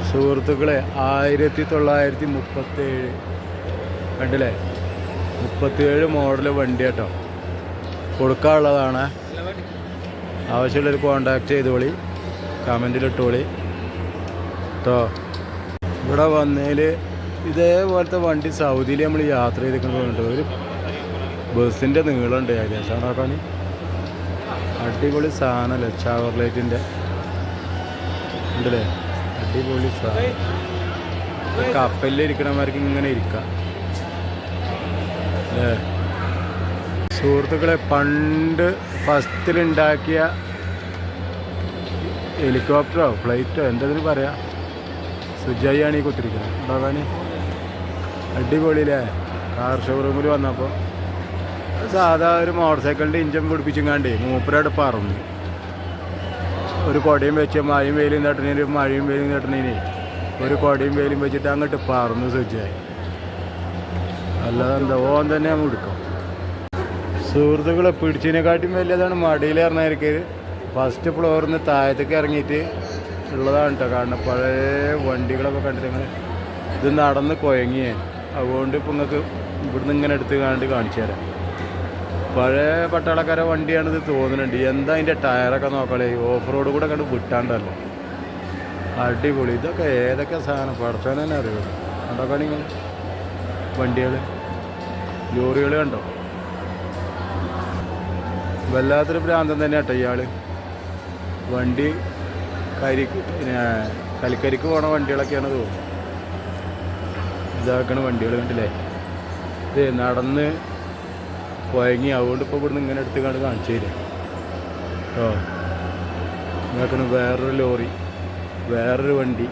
സുഹൃത്തുക്കളെ 1937 കണ്ടില്ലേ, 37 മോഡൽ വണ്ടി കേട്ടോ. കൊടുക്കാനുള്ളതാണ്. ആവശ്യമുള്ളൊരു കോണ്ടാക്ട് ചെയ്തോളി, കമൻറ്റിലിട്ടോളി കേട്ടോ. ഇവിടെ വന്നതിൽ ഇതേപോലത്തെ വണ്ടി സൗദിയിൽ നമ്മൾ യാത്ര ചെയ്തിട്ടുണ്ട്. ഒരു ബസ്സിൻ്റെ നീളമുണ്ട് ഏകദേശം നോക്കാൻ. അടിപൊളി സാധനമല്ലേ, ഷവർലൈറ്റിൻ്റെ ഉണ്ടല്ലേ, അടിപൊളി സാധനം. കപ്പലിൽ ഇരിക്കണമാർക്ക് ഇങ്ങനെ ഇരിക്കാം അല്ലേ സുഹൃത്തുക്കളെ. പണ്ട് ഫസ്റ്റിലുണ്ടാക്കിയ ഹെലികോപ്റ്ററോ ഫ്ലൈറ്റോ എന്തതിന് പറയാം, സുജായിയാണ് ഈ കുത്തിരിക്കുന്നത് ഉണ്ടാകാൻ. അടിപൊളിയില്ലേ. കാർ ഷോറൂമിൽ വന്നപ്പോൾ സാധാ ഒരു മോട്ടോർ സൈക്കിളിൻ്റെ ഇഞ്ചൻ പിടിപ്പിച്ചെങ്ങാണ്ട് മൂപ്പരോട് പറന്നു. ഒരു കൊടയും വെച്ച് മഴയും വെയിലും തട്ടുന്നതിന്, മഴയും വെയിലും തട്ടുന്നതിന് ഒരു കൊടയും വെയിലും വെച്ചിട്ട് അങ്ങോട്ട് പറന്നു സുജായി. അല്ലാതെ എന്താ, ഓൻ തന്നെ നമ്മൾ എടുക്കും. സുഹൃത്തുക്കളെ പിടിച്ചതിനെക്കാട്ടും വലിയതാണ് മടിയിൽ ഇറങ്ങായിരിക്കും. ഫസ്റ്റ് ഫ്ലോറിൽ നിന്ന് താഴത്തേക്ക് ഇറങ്ങിയിട്ട് ഉള്ളതാണ് കേട്ടോ. കാരണം പഴയ വണ്ടികളൊക്കെ കണ്ടിട്ട് ഇത് നടന്ന് കുഴങ്ങിയേ. അതുകൊണ്ട് ഇപ്പം നിങ്ങൾക്ക് ഇവിടുന്ന് ഇങ്ങനെ എടുത്ത് കാണിച്ചു തരാം. പഴയ പട്ടാളക്കാരെ വണ്ടിയാണിത് തോന്നുന്നുണ്ട്. എന്താ അതിൻ്റെ ടയറൊക്കെ നോക്കളേ, ഓഫ് റോഡ് കൂടെ കണ്ട് വിട്ടാണ്ടല്ലോ. അടിപൊളി. ഇതൊക്കെ ഏതൊക്കെ സാധനം പഠിച്ചാൽ തന്നെ അറിയുള്ളൂ. അതൊക്കെ നിങ്ങൾ വണ്ടികൾ, ലോറികൾ കണ്ടോ. വല്ലാത്തൊരു ഭ്രാന്തം തന്നെ കേട്ടോ ഇയാൾ. വണ്ടി കലിക്കരിക്ക് പോണ വണ്ടികളൊക്കെയാണ് തോന്നുന്നത്. ഇതാക്കണ വണ്ടികൾ കണ്ടില്ലേ. ഇത് നടന്ന് കുഴങ്ങി. അതുകൊണ്ട് ഇപ്പോൾ ഇവിടുന്ന് ഇങ്ങനെ എടുത്ത് കാണിച്ചു തരാം കേട്ടോ. ഇതാക്കണ വേറൊരു ലോറി, വേറൊരു വണ്ടി.